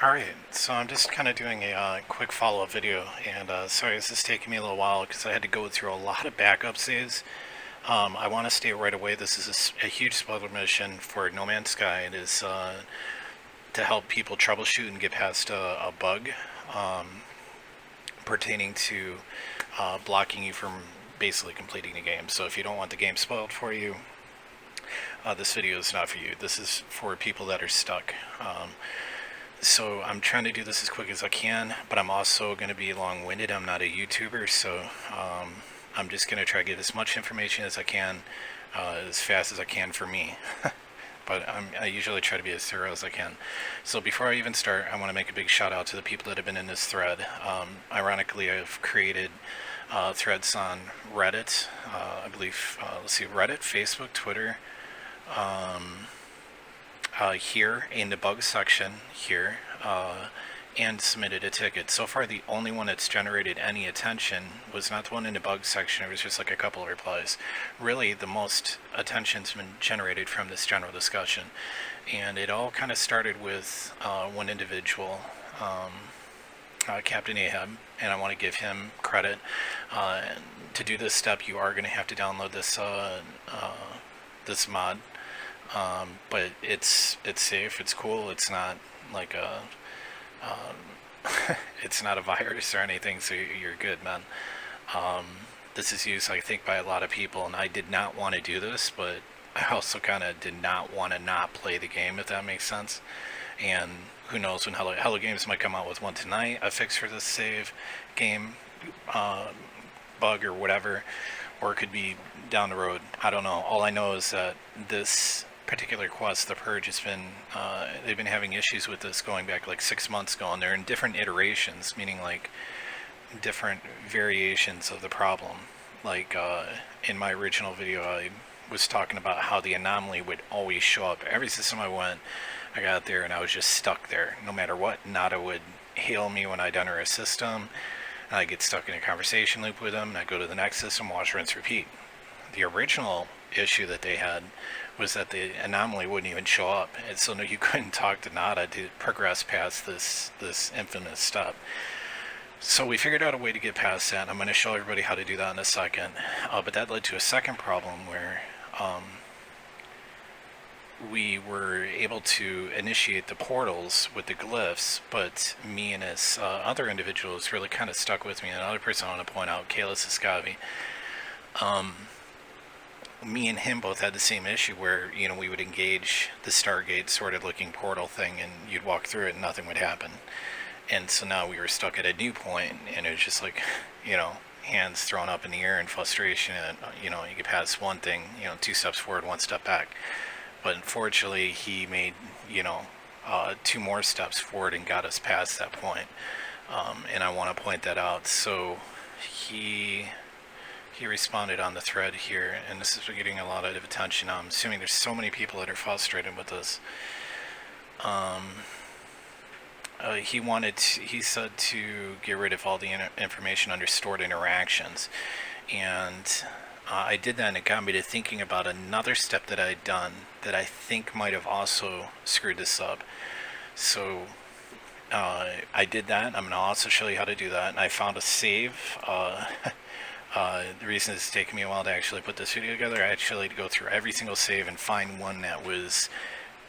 Alright, so I'm just kind of doing a quick follow-up video, and sorry this is taking me a little while because I had to go through a lot of backup saves. I want to state right away this is a huge spoiler mission for No Man's Sky. It is to help people troubleshoot and get past a bug um, pertaining to blocking you from basically completing the game. So if you don't want the game spoiled for you, this video is not for you. This is for people that are stuck. So I'm trying to do this as quick as I can, but I'm also going to be long-winded. I'm not a YouTuber, so I'm just going to try to get as much information as I can, as fast as I can for me. But I usually try to be as thorough as I can. So before I even start, I want to make a big shout out to the people that have been in this thread. Ironically, I've created threads on Reddit, I believe, let's see, Reddit, Facebook, Twitter, here in the bug section here, and submitted a ticket. So far, the only one that's generated any attention was not the one in the bug section. It was just like a couple of replies. Really, the most attention's been generated from this general discussion, and it all kind of started with one individual, Captain Ahab, and I want to give him credit. To do this step, you are going to have to download this mod. But it's safe. It's cool. It's not like it's not a virus or anything. So you're good, man. This is used, I think, by a lot of people, and I did not want to do this, but I also kind of did not want to not play the game, if that makes sense. And who knows when Hello Games might come out with one tonight, a fix for this save game bug or whatever, or it could be down the road. I don't know. All I know is that this particular quest, the Purge, has been they've been having issues with this going back like 6 months ago, and they're in different iterations, meaning like different variations of the problem. Like in my original video, I was talking about how the anomaly would always show up. Every system I went, I got there and I was just stuck there. No matter what, Nada would hail me when I'd enter a system, and I'd get stuck in a conversation loop with them, and I'd go to the next system, watch, rinse, repeat. The original issue that they had was that the anomaly wouldn't even show up, and so no, you couldn't talk to Nada to progress past this infamous step. So we figured out a way to get past that. I'm going to show everybody how to do that in a second. But that led to a second problem where we were able to initiate the portals with the glyphs, but me and this other individual is really kind of stuck with me. Another person I want to point out, Kalis Escavi. Me and him both had the same issue where, we would engage the Stargate sort of looking portal thing, and you'd walk through it and nothing would happen. And so now we were stuck at a new point, and it was just like, hands thrown up in the air in frustration, and, you get past one thing, 2 steps forward, 1 step back. But unfortunately, he made, 2 more steps forward and got us past that point. And I want to point that out. So he responded on the thread here, and this is getting a lot of attention. I'm assuming there's so many people that are frustrated with this. He said to get rid of all the information under stored interactions, and I did that, and it got me to thinking about another step that I'd done that I think might have also screwed this up. So I did that. I'm going to also show you how to do that, and I found a save. The reason it's taken me a while to actually put this video together, I actually had to go through every single save and find one that was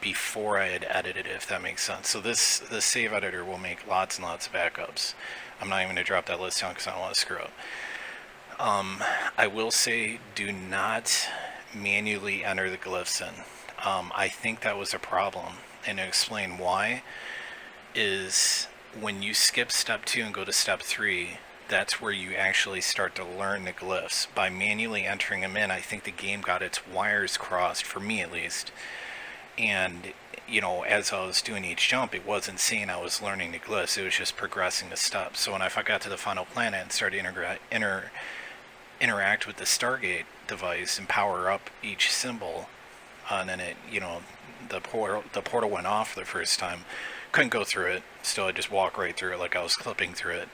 before I had edited it, if that makes sense. So this save editor will make lots and lots of backups. I'm not even going to drop that list down because I don't want to screw up. I will say, do not manually enter the glyphs in. I think that was a problem, and to explain why is when you skip step 2 and go to step 3, that's where you actually start to learn the glyphs. By manually entering them in, I think the game got its wires crossed, for me at least. And, as I was doing each jump, it wasn't saying I was learning the glyphs, it was just progressing the steps. So when I got to the final planet and started to interact with the Stargate device and power up each symbol, and then it, the portal went off for the first time. Couldn't go through it, still I just walk right through it like I was clipping through it.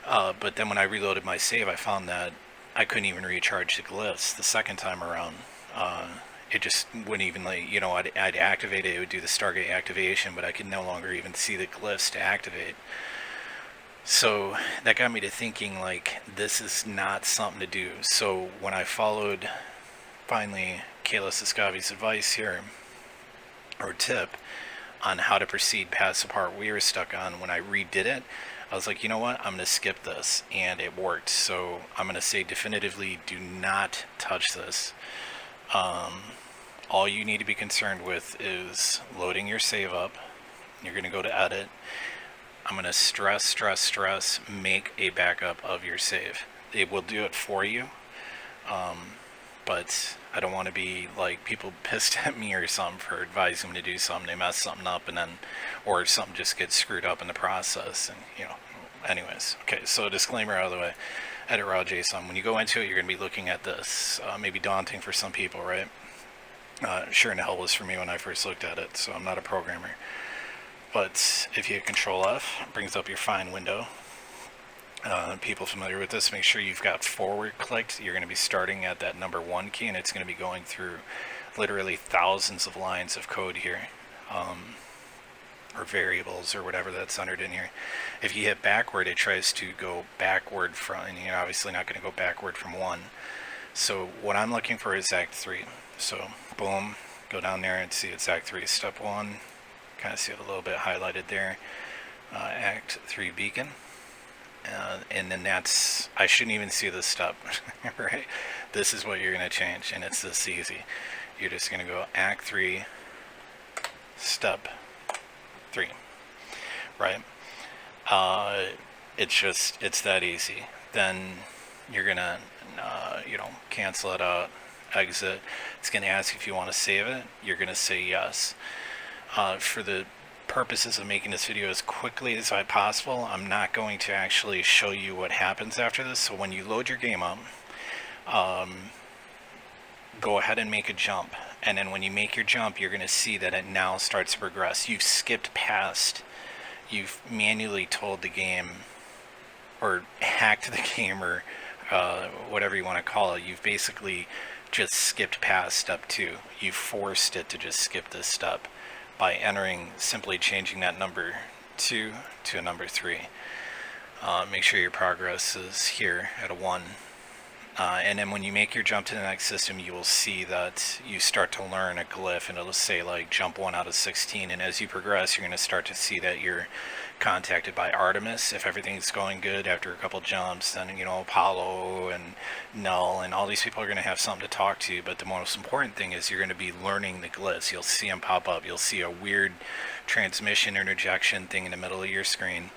But then when I reloaded my save, I found that I couldn't even recharge the glyphs the second time around. it just wouldn't even like, you know, I'd activate it, it would do the Stargate activation, but I could no longer even see the glyphs to activate. So that got me to thinking, like, this is not something to do. So when I followed, finally, Kayla Siskavi's advice here, or tip, on how to proceed past the part we were stuck on, when I redid it, I was like, you know what, I'm going to skip this, and it worked. So I'm going to say definitively, do not touch this. All you need to be concerned with is loading your save up. You're going to go to edit. I'm going to stress, make a backup of your save. It will do it for you, but I don't want to be like people pissed at me or something for advising them to do something. They mess something up, and then, or something just gets screwed up in the process, and you know. Anyways, okay, so disclaimer out of the way. Edit raw JSON. When you go into it, you're going to be looking at this. Maybe daunting for some people, right? Sure in hell was for me when I first looked at it, so I'm not a programmer. But if you hit Control F, it brings up your find window. People familiar with this, make sure you've got forward clicked. You're going to be starting at that number 1 key, and it's going to be going through literally thousands of lines of code here, or variables or whatever that's entered in here. If you hit backward, it tries to go backward from, and you're obviously not going to go backward from 1. So what I'm looking for is Act 3. So boom, go down there and see it's Act 3, Step 1. Kind of see it a little bit highlighted there. Act 3 beacon. And then that's, I shouldn't even see this step, right? This is what you're going to change, and it's this easy. You're just going to go Act 3, Step 3, right? It's that easy. Then you're going to, cancel it out, exit. It's going to ask if you want to save it. You're going to say yes. For the purposes of making this video as quickly as possible, I'm not going to actually show you what happens after this. So when you load your game up, go ahead and make a jump, and then when you make your jump, you're going to see that it now starts to progress. You've skipped past, you've manually told the game, or hacked the game, or whatever you want to call it. You've basically just skipped past step 2. You forced it to just skip this step by simply changing that number 2 to a number 3. Make sure your progress is here at a 1. And then when you make your jump to the next system, you will see that you start to learn a glyph, and it'll say like jump 1 out of 16. And as you progress, you're going to start to see that you're contacted by Artemis. If everything's going good after a couple jumps, then Apollo and Null and all these people are going to have something to talk to you. But the most important thing is you're going to be learning the glyphs. You'll see them pop up. You'll see a weird transmission interjection thing in the middle of your screen.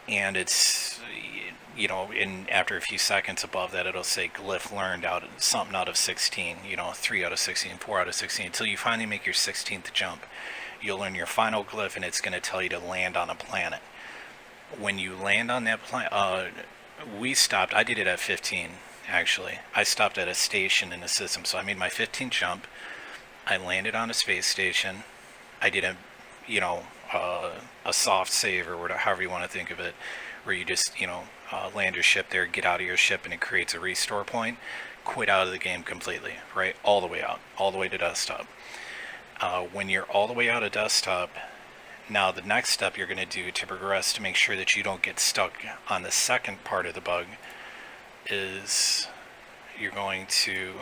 And it's, after a few seconds above that, it'll say glyph learned something out of 16, 3 out of 16, 4 out of 16, until you finally make your 16th jump. You'll learn your final glyph, and it's going to tell you to land on a planet. When you land on that planet, I did it at 15, actually. I stopped at a station in the system, so I made my 15th jump. I landed on a space station. I did a soft save, or whatever, however you want to think of it, where you just, land your ship there, get out of your ship, and it creates a restore point. Quit out of the game completely, right? All the way out, all the way to desktop. When you're all the way out of desktop, now the next step you're going to do to progress to make sure that you don't get stuck on the second part of the bug is you're going to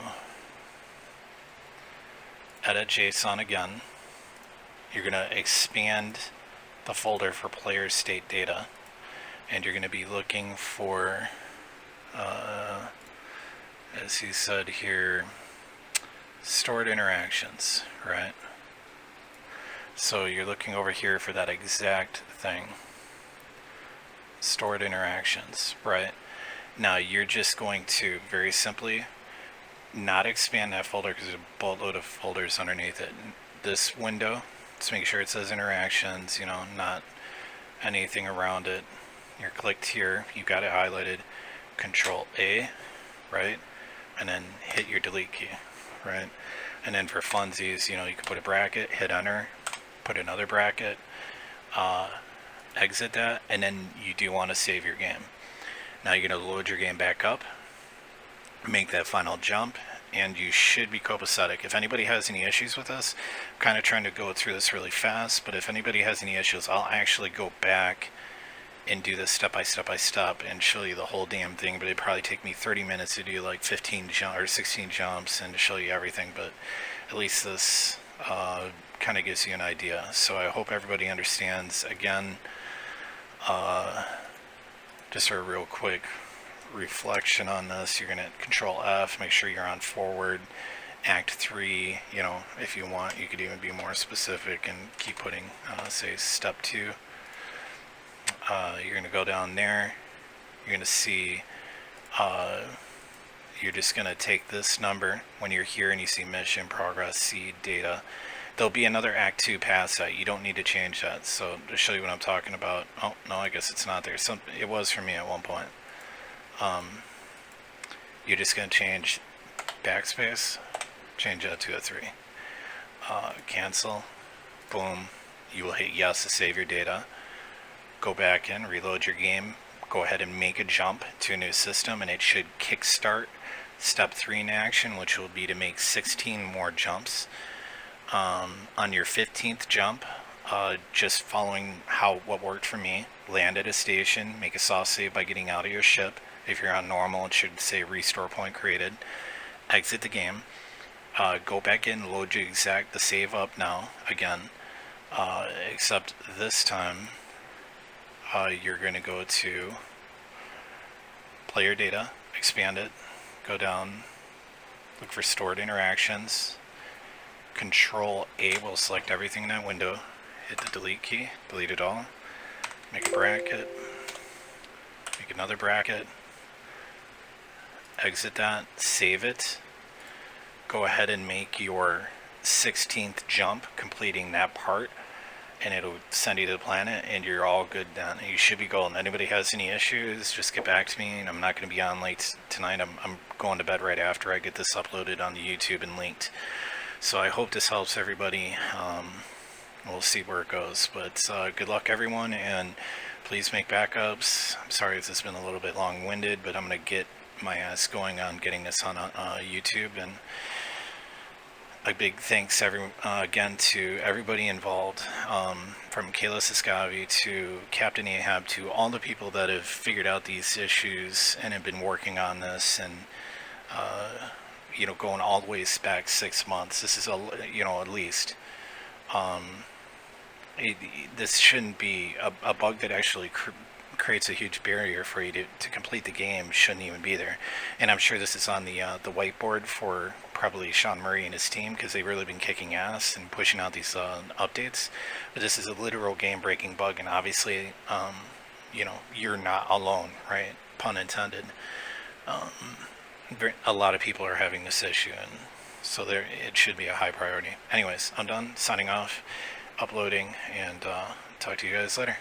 edit JSON again. You're going to expand the folder for player state data, and you're going to be looking for, as he said here, stored interactions, right? So you're looking over here for that exact thing, stored interactions, right? Now you're just going to very simply not expand that folder, because there's a boatload of folders underneath it. This window, just make sure it says interactions, not anything around it. You're clicked here, you got it highlighted, Control A, right? And then hit your delete key, right? And then for funsies, you can put a bracket, hit enter, put another bracket, exit that, and then you do want to save your game. Now you're going to load your game back up. make that final jump, and you should be copacetic. If anybody has any issues with this, I'm kind of trying to go through this really fast, but if anybody has any issues, I'll actually go back and do this step by step and show you the whole damn thing, but it'd probably take me 30 minutes to do like 15 or 16 jumps and to show you everything, but at least this kind of gives you an idea. So I hope everybody understands. Again, just a real quick reflection on this. You're going to control F, make sure you're on forward. Act 3, you know, if you want, you could even be more specific and keep putting, say, step 2. You're going to go down there. You're going to see, you're just going to take this number when you're here and you see mission, progress, seed, data. There'll be another Act 2 past that. You don't need to change that. So to show you what I'm talking about. Oh, no, I guess it's not there. It was for me at one point. You're just going to change backspace, change that to a 3. Cancel. Boom. You will hit yes to save your data. Go back in, reload your game. Go ahead and make a jump to a new system, and it should kickstart step 3 in action, which will be to make 16 more jumps. On your 15th jump, just following what worked for me, land at a station, make a soft save by getting out of your ship. If you're on normal, it should say restore point created. Exit the game. Go back in, load the save up now again. Except this time, you're going to go to player data, expand it, go down, look for stored interactions. Control A will select everything in that window. Hit the delete key, delete it all. Make a bracket, make another bracket. Exit that, save it. Go ahead and make your 16th jump, completing that part, and it'll send you to the planet, and you're all good then. You should be golden. Anybody has any issues, just get back to me. And I'm not going to be on late tonight. I'm going to bed right after I get this uploaded on the YouTube and linked. So I hope this helps everybody. We'll see where it goes. But good luck, everyone, and please make backups. I'm sorry if this has been a little bit long-winded, but I'm going to get my ass going on getting this on YouTube. And a big thanks again to everybody involved, from Kayla Siskavi to Captain Ahab to all the people that have figured out these issues and have been working on this, and going all the way back 6 months. This is at least this shouldn't be a bug that actually creates a huge barrier for you to complete the game. Shouldn't even be there. And I'm sure this is on the whiteboard for probably Sean Murray and his team, because they've really been kicking ass and pushing out these updates. But this is a literal game-breaking bug, and obviously you're not alone, right? Pun intended. A lot of people are having this issue, and so it should be a high priority. Anyways, I'm done signing off, uploading, and talk to you guys later.